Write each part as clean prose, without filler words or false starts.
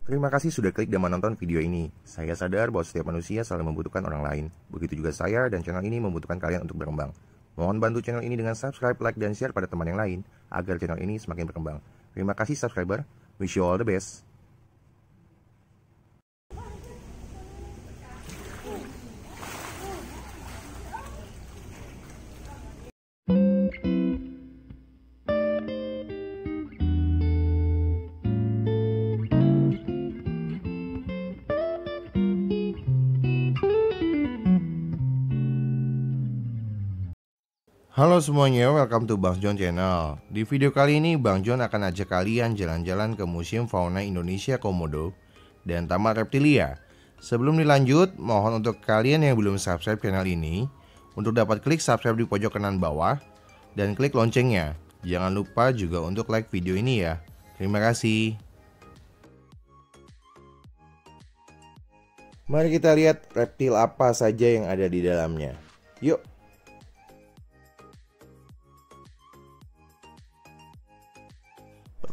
Terima kasih sudah klik dan menonton video ini. Saya sadar bahwa setiap manusia selalu membutuhkan orang lain. Begitu juga saya dan channel ini membutuhkan kalian untuk berkembang. Mohon bantu channel ini dengan subscribe, like, dan share pada teman yang lain agar channel ini semakin berkembang. Terima kasih subscriber. Wish you all the best. Halo semuanya, welcome to Bang John Channel. Di video kali ini Bang John akan ajak kalian jalan-jalan ke Museum Fauna Indonesia Komodo dan Taman Reptilia. Sebelum dilanjut, mohon untuk kalian yang belum subscribe channel ini untuk dapat klik subscribe di pojok kanan bawah dan klik loncengnya. Jangan lupa juga untuk like video ini ya. Terima kasih. Mari kita lihat reptil apa saja yang ada di dalamnya. Yuk.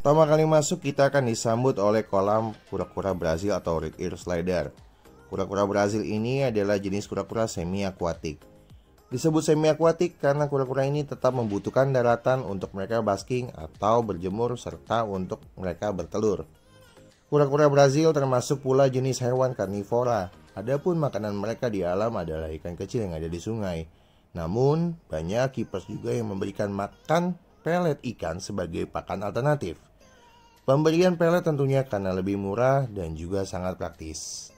Pertama kali masuk kita akan disambut oleh kolam kura-kura Brazil atau red ear slider. Kura-kura Brazil ini adalah jenis kura-kura semi akuatik. Disebut semi akuatik karena kura-kura ini tetap membutuhkan daratan untuk mereka basking atau berjemur serta untuk mereka bertelur. Kura-kura Brazil termasuk pula jenis hewan karnivora. Adapun makanan mereka di alam adalah ikan kecil yang ada di sungai. Namun banyak keepers juga yang memberikan makan pelet ikan sebagai pakan alternatif. Pemberian pelet tentunya karena lebih murah dan juga sangat praktis.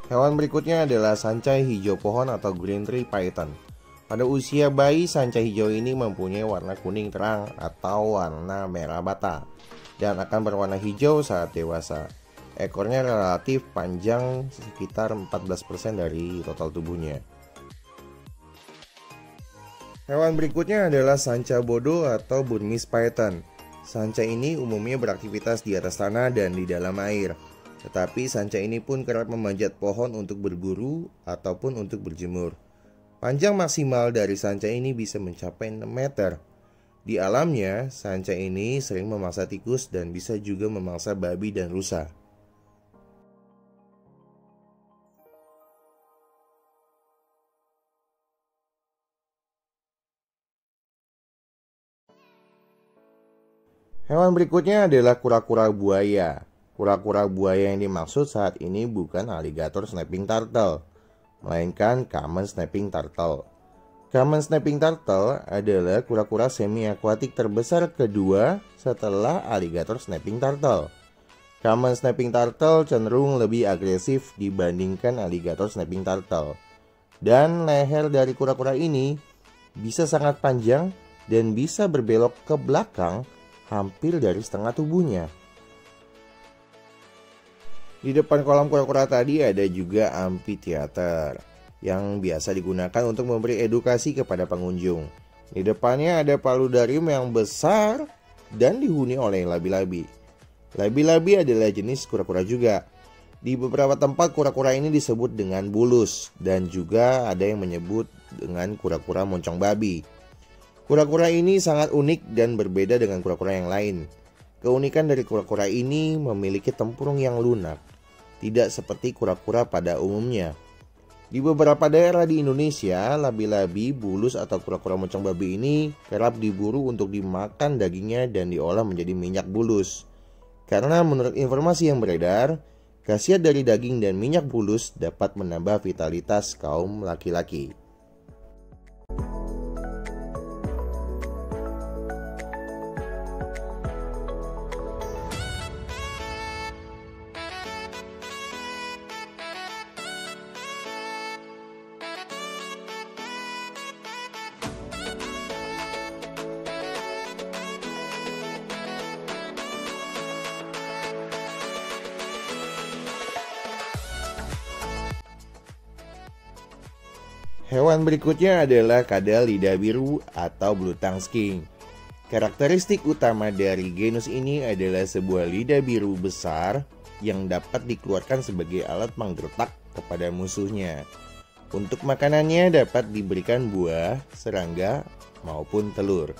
Hewan berikutnya adalah sancai hijau pohon atau green tree python. Pada usia bayi, sancai hijau ini mempunyai warna kuning terang atau warna merah bata dan akan berwarna hijau saat dewasa. Ekornya relatif panjang sekitar 14% dari total tubuhnya. Hewan berikutnya adalah sanca bodo atau Burmese python. Sanca ini umumnya beraktivitas di atas tanah dan di dalam air. Tetapi sanca ini pun kerap memanjat pohon untuk berburu ataupun untuk berjemur. Panjang maksimal dari sanca ini bisa mencapai 6 meter. Di alamnya, sanca ini sering memangsa tikus dan bisa juga memangsa babi dan rusa. Hewan berikutnya adalah kura-kura buaya. Kura-kura buaya yang dimaksud saat ini bukan alligator snapping turtle, melainkan common snapping turtle. Common snapping turtle adalah kura-kura semi akuatik terbesar kedua setelah alligator snapping turtle. Common snapping turtle cenderung lebih agresif dibandingkan alligator snapping turtle. Dan leher dari kura-kura ini bisa sangat panjang dan bisa berbelok ke belakang hampir dari setengah tubuhnya. Di depan kolam kura-kura tadi ada juga amphitheater yang biasa digunakan untuk memberi edukasi kepada pengunjung. Di depannya ada paludarium yang besar dan dihuni oleh labi-labi. Labi-labi adalah jenis kura-kura juga. Di beberapa tempat kura-kura ini disebut dengan bulus dan juga ada yang menyebut dengan kura-kura moncong babi. Kura-kura ini sangat unik dan berbeda dengan kura-kura yang lain. Keunikan dari kura-kura ini memiliki tempurung yang lunak, tidak seperti kura-kura pada umumnya. Di beberapa daerah di Indonesia, labi-labi, bulus atau kura-kura moncong babi ini kerap diburu untuk dimakan dagingnya dan diolah menjadi minyak bulus. Karena menurut informasi yang beredar, khasiat dari daging dan minyak bulus dapat menambah vitalitas kaum laki-laki. Hewan berikutnya adalah kadal lidah biru atau blue tongue skink. Karakteristik utama dari genus ini adalah sebuah lidah biru besar yang dapat dikeluarkan sebagai alat menggertak kepada musuhnya. Untuk makanannya dapat diberikan buah, serangga, maupun telur.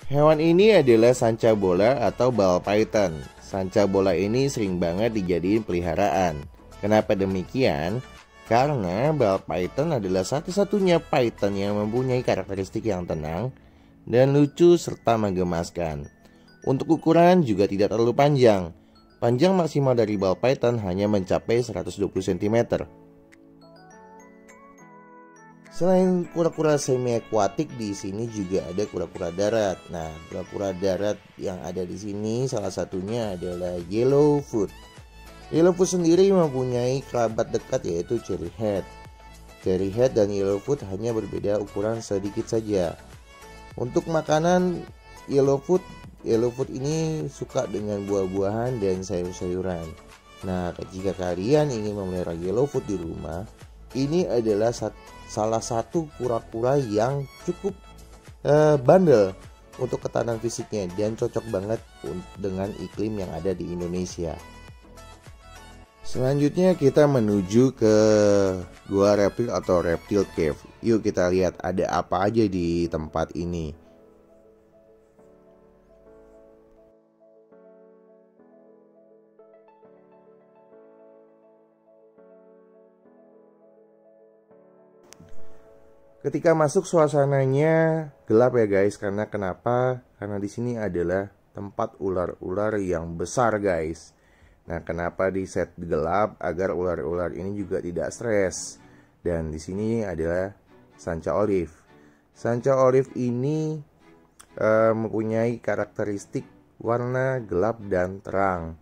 Hewan ini adalah sanca bola atau ball python. Sanca bola ini sering banget dijadiin peliharaan. Kenapa demikian? Karena ball python adalah satu-satunya python yang mempunyai karakteristik yang tenang dan lucu serta menggemaskan. Untuk ukuran juga tidak terlalu panjang. Panjang maksimal dari ball python hanya mencapai 120 cm. Selain kura-kura semi akuatik, di sini juga ada kura-kura darat. Nah, kura-kura darat yang ada di sini salah satunya adalah yellowfoot. Yellowfoot sendiri mempunyai kerabat dekat yaitu cherryhead. Cherryhead dan yellowfoot hanya berbeda ukuran sedikit saja. Untuk makanan yellowfoot ini suka dengan buah-buahan dan sayur-sayuran. Nah, jika kalian ingin memelihara yellowfoot di rumah, ini adalah salah satu kura-kura yang cukup bandel untuk ketahanan fisiknya dan cocok banget dengan iklim yang ada di Indonesia. Selanjutnya kita menuju ke gua reptil atau reptile cave. Yuk kita lihat ada apa aja di tempat ini. Ketika masuk suasananya gelap ya guys, karena kenapa? Karena di sini adalah tempat ular-ular yang besar guys. Nah, kenapa di set gelap? Agar ular-ular ini juga tidak stres. Dan di sini adalah sanca olive. Sanca olive ini mempunyai karakteristik warna gelap dan terang.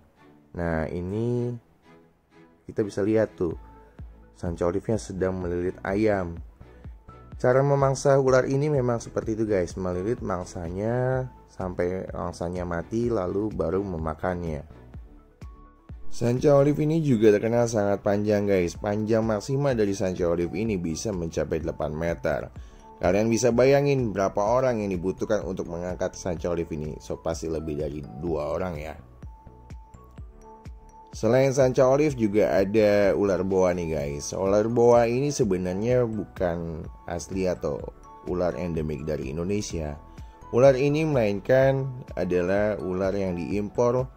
Nah, ini kita bisa lihat tuh, sanca olive-nya sedang melilit ayam. Cara memangsa ular ini memang seperti itu guys, melilit mangsanya sampai mangsanya mati lalu baru memakannya. Sanca olive ini juga terkenal sangat panjang guys. Panjang maksimal dari sanca olive ini bisa mencapai 8 meter. Kalian bisa bayangin berapa orang yang dibutuhkan untuk mengangkat sanca olive ini. So pasti lebih dari 2 orang ya. Selain sanca olive juga ada ular boa nih guys. Ular boa ini sebenarnya bukan asli atau ular endemik dari Indonesia. Ular ini melainkan adalah ular yang diimpor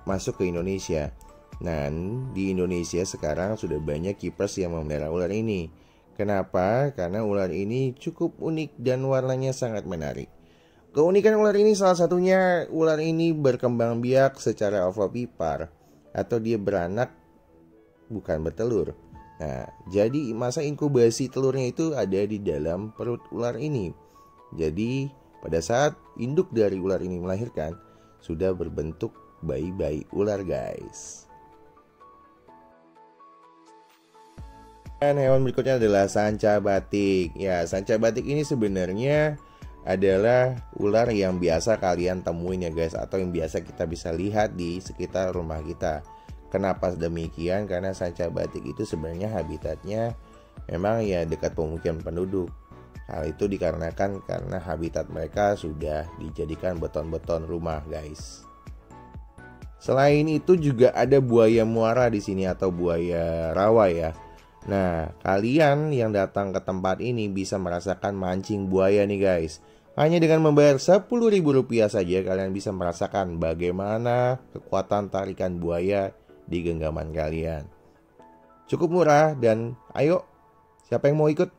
masuk ke Indonesia. Nah, di Indonesia sekarang sudah banyak keepers yang memelihara ular ini. Kenapa? Karena ular ini cukup unik dan warnanya sangat menarik. Keunikan ular ini salah satunya ular ini berkembang biak secara ovovipar atau dia beranak bukan bertelur. Nah, jadi masa inkubasi telurnya itu ada di dalam perut ular ini. Jadi pada saat induk dari ular ini melahirkan sudah berbentuk bayi-bayi ular guys. Dan hewan berikutnya adalah sanca batik. Ya, sanca batik ini sebenarnya adalah ular yang biasa kalian temuin ya guys, atau yang biasa kita bisa lihat di sekitar rumah kita. Kenapa demikian? Karena sanca batik itu sebenarnya habitatnya memang ya dekat pemukiman penduduk. Hal itu dikarenakan karena habitat mereka sudah dijadikan beton-beton rumah guys. Selain itu juga ada buaya muara di sini atau buaya rawa ya. Nah, kalian yang datang ke tempat ini bisa merasakan mancing buaya nih guys. Hanya dengan membayar Rp10.000 saja kalian bisa merasakan bagaimana kekuatan tarikan buaya di genggaman kalian. Cukup murah dan ayo, siapa yang mau ikut?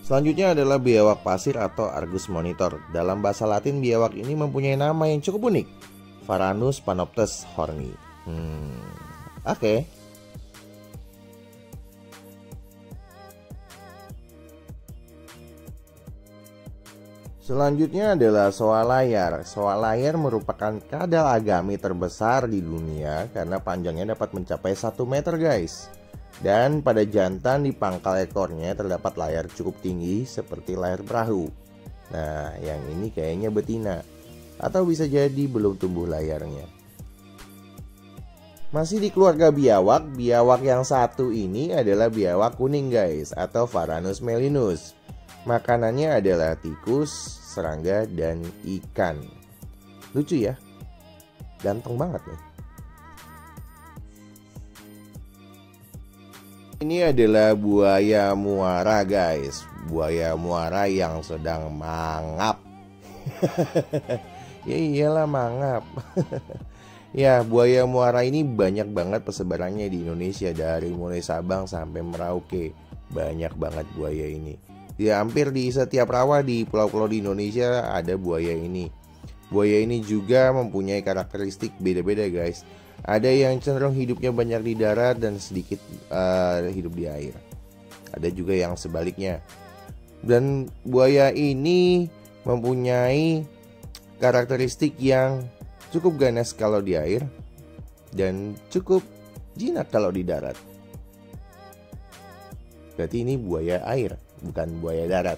Selanjutnya adalah biawak pasir atau Argus monitor. Dalam bahasa Latin, biawak ini mempunyai nama yang cukup unik, Varanus panoptes horni. Oke. Selanjutnya adalah soa layar. Soa layar merupakan kadal agami terbesar di dunia karena panjangnya dapat mencapai 1 meter, guys. Dan pada jantan di pangkal ekornya terdapat layar cukup tinggi seperti layar perahu. Nah, yang ini kayaknya betina, atau bisa jadi belum tumbuh layarnya. Masih di keluarga biawak, biawak yang satu ini adalah biawak kuning, guys, atau Varanus melinus. Makanannya adalah tikus, serangga, dan ikan. Lucu ya, ganteng banget nih. Ini adalah buaya muara, guys. Buaya muara yang sedang mangap. Ya iyalah, mangap. Ya, buaya muara ini banyak banget persebarannya di Indonesia, dari mulai Sabang sampai Merauke. Banyak banget buaya ini. Ya, hampir di setiap rawa di pulau-pulau di Indonesia ada buaya ini. Buaya ini juga mempunyai karakteristik beda-beda, guys. Ada yang cenderung hidupnya banyak di darat dan sedikit hidup di air. Ada juga yang sebaliknya. Dan buaya ini mempunyai karakteristik yang cukup ganas kalau di air dan cukup jinak kalau di darat. Berarti ini buaya air, bukan buaya darat.